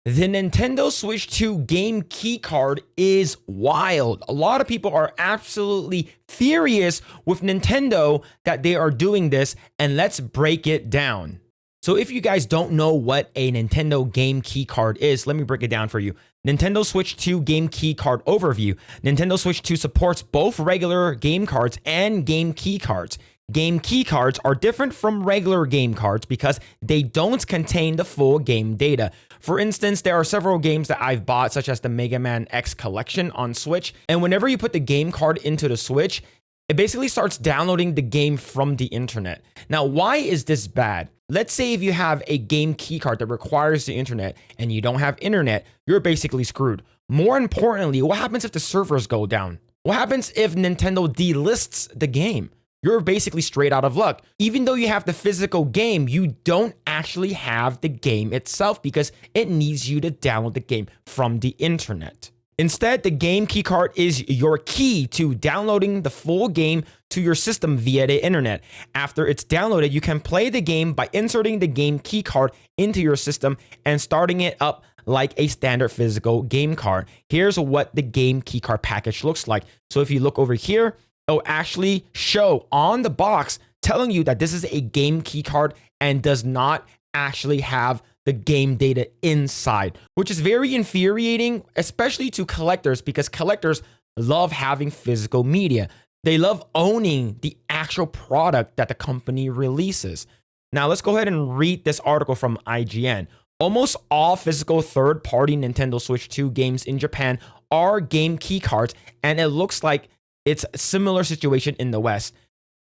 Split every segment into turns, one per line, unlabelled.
The Nintendo Switch 2 game key card is wild. A lot of people are absolutely furious with Nintendo that they are doing this, and let's break it down. So if you guys don't know what a Nintendo game key card is, let me break it down for you. Nintendo Switch 2 game key card overview. Nintendo Switch 2 supports both regular game cards and game key cards. Game key cards are different from regular game cards because they don't contain the full game data. For instance, there are several games that I've bought, such as the Mega Man X collection on Switch, and whenever you put the game card into the Switch, it basically starts downloading the game from the internet. Now, why is this bad? Let's say if you have a game key card that requires the internet and you don't have internet, you're basically screwed. More importantly, what happens if the servers go down? What happens if Nintendo delists the game? You're basically straight out of luck. Even though you have the physical game, you don't actually have the game itself because it needs you to download the game from the internet. Instead, the game key card is your key to downloading the full game to your system via the internet. After it's downloaded, you can play the game by inserting the game key card into your system and starting it up like a standard physical game card. Here's what the game key card package looks like. So if you look over here, it'll actually show on the box telling you that this is a game key card and does not actually have the game data inside, which is very infuriating, especially to collectors, because collectors love having physical media. They love owning the actual product that the company releases. Now, let's go ahead and read this article from IGN. Almost all physical third-party Nintendo Switch 2 games in Japan are game key cards, and it looks like it's a similar situation in the West.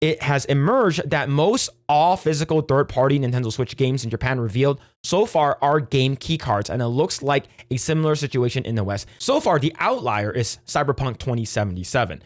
It has emerged that most all physical third-party Nintendo Switch games in Japan revealed so far are game key cards, and it looks like a similar situation in the West. So far, the outlier is Cyberpunk 2077.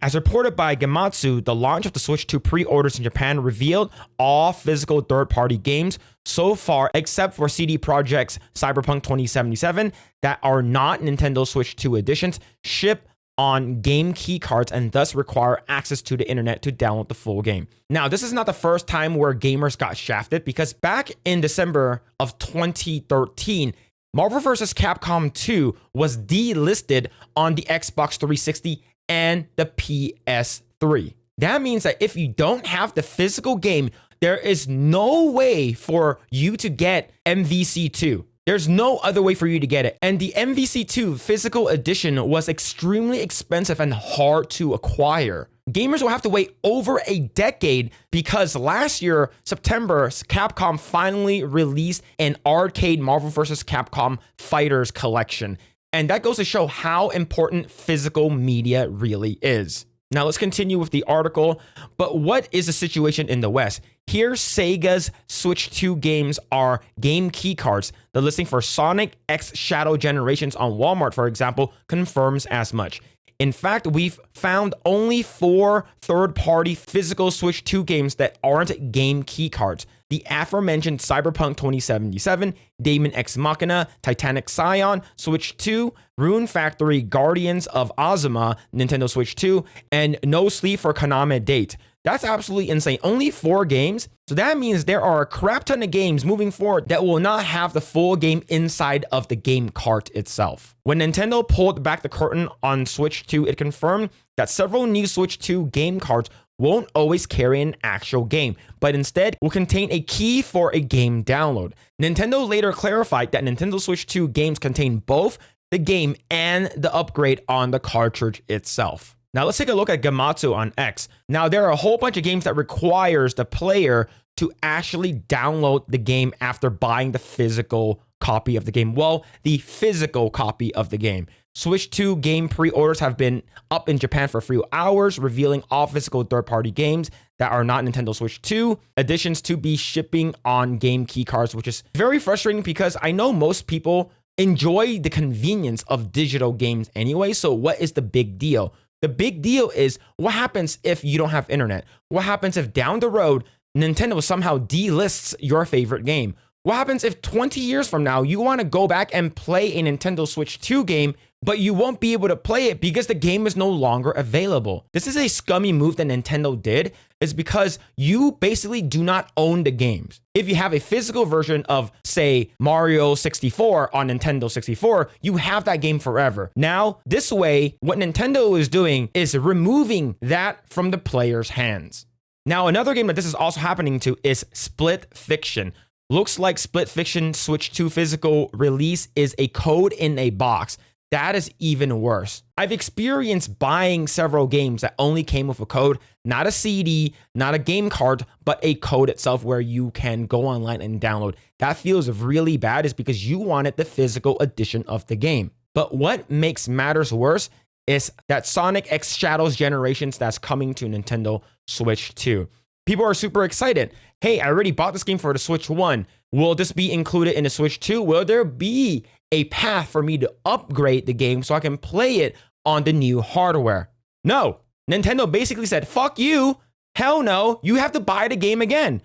As reported by Gamasutra, the launch of the Switch 2 pre-orders in Japan revealed all physical third-party games so far, except for CD Projekt's Cyberpunk 2077, that are not Nintendo Switch 2 editions, ship on game key cards and thus require access to the internet to download the full game. Now, this is not the first time where gamers got shafted, because back in December of 2013, Marvel vs. Capcom 2 was delisted on the Xbox 360 and the PS3. That means that if you don't have the physical game, there is no way for you to get MVC2. There's no other way for you to get it. And the MVC2 physical edition was extremely expensive and hard to acquire. Gamers will have to wait over a decade because last year, September, Capcom finally released an arcade Marvel vs. Capcom Fighters collection. And that goes to show how important physical media really is. Now let's continue with the article. But what is the situation in the West? Here, Sega's Switch 2 games are game key cards. The listing for Sonic X Shadow Generations on Walmart, for example, confirms as much. In fact, we've found only 4 third-party physical Switch 2 games that aren't game key cards. The aforementioned Cyberpunk 2077, Daemon X Machina, Titanic Scion, Switch 2, Rune Factory, Guardians of Ozma, Nintendo Switch 2, and No Sleep for Konami Date. That's absolutely insane. Only 4 games? So that means there are a crap ton of games moving forward that will not have the full game inside of the game cart itself. When Nintendo pulled back the curtain on Switch 2, it confirmed that several new Switch 2 game cards won't always carry an actual game, but instead will contain a key for a game download. Nintendo later clarified that Nintendo Switch 2 games contain both the game and the upgrade on the cartridge itself. Now let's take a look at Gamasutra on X. Now there are a whole bunch of games that requires the player to actually download the game after buying the physical copy of the game. Well, the physical copy of the game. Switch 2 game pre-orders have been up in Japan for a few hours, revealing all physical third-party games that are not Nintendo Switch 2 editions to be shipping on game key cards, which is very frustrating because I know most people enjoy the convenience of digital games anyway. So what is the big deal? The big deal is what happens if you don't have internet? What happens if down the road, Nintendo somehow delists your favorite game? What happens if 20 years from now, you want to go back and play a Nintendo Switch 2 game but you won't be able to play it because the game is no longer available. This is a scummy move that Nintendo did. Is because you basically do not own the games. If you have a physical version of, say, Mario 64 on Nintendo 64, you have that game forever. Now, this way, what Nintendo is doing is removing that from the player's hands. Now, another game that this is also happening to is Split Fiction. Looks like Split Fiction Switch 2 physical release is a code in a box. That is even worse. I've experienced buying several games that only came with a code, not a CD, not a game card, but a code itself where you can go online and download. That feels really bad is because you wanted the physical edition of the game. But what makes matters worse is that Sonic X Shadows Generations that's coming to Nintendo Switch 2. People are super excited. Hey, I already bought this game for the Switch 1. Will this be included in the Switch 2? Will there be a path for me to upgrade the game so I can play it on the new hardware? No. Nintendo basically said, fuck you. Hell no. You have to buy the game again.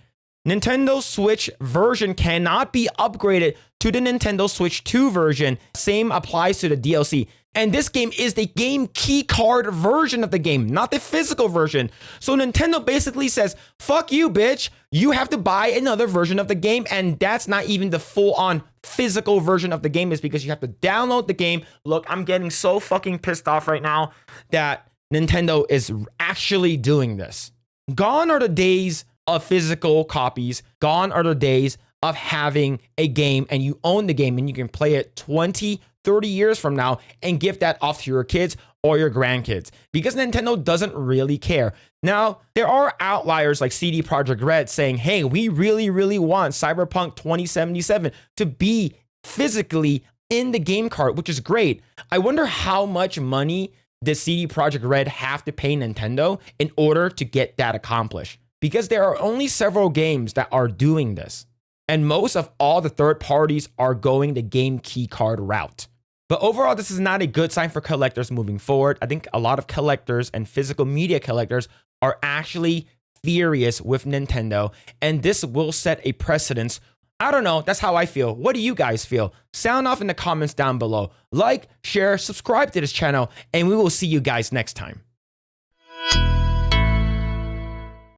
Nintendo Switch version cannot be upgraded to the Nintendo Switch 2 version. Same applies to the DLC. And this game is the GameKey card version of the game, not the physical version. So Nintendo basically says, fuck you, bitch. You have to buy another version of the game. And that's not even the full-on physical version of the game, is because you have to download the game. Look, I'm getting so fucking pissed off right now that Nintendo is actually doing this. Gone are the days of physical copies. Gone are the days of having a game and you own the game and you can play it 20, 30 years from now and give that off to your kids or your grandkids, because Nintendo doesn't really care. Now, there are outliers like CD Projekt Red saying, hey, we really, really want Cyberpunk 2077 to be physically in the game cart, which is great. I wonder how much money does CD Projekt Red have to pay Nintendo in order to get that accomplished? Because there are only several games that are doing this. And most of all the third parties are going the game key card route. But overall, this is not a good sign for collectors moving forward. I think a lot of collectors and physical media collectors are actually furious with Nintendo, and this will set a precedence. I don't know, that's how I feel. What do you guys feel? Sound off in the comments down below. Like, share, subscribe to this channel, and we will see you guys next time.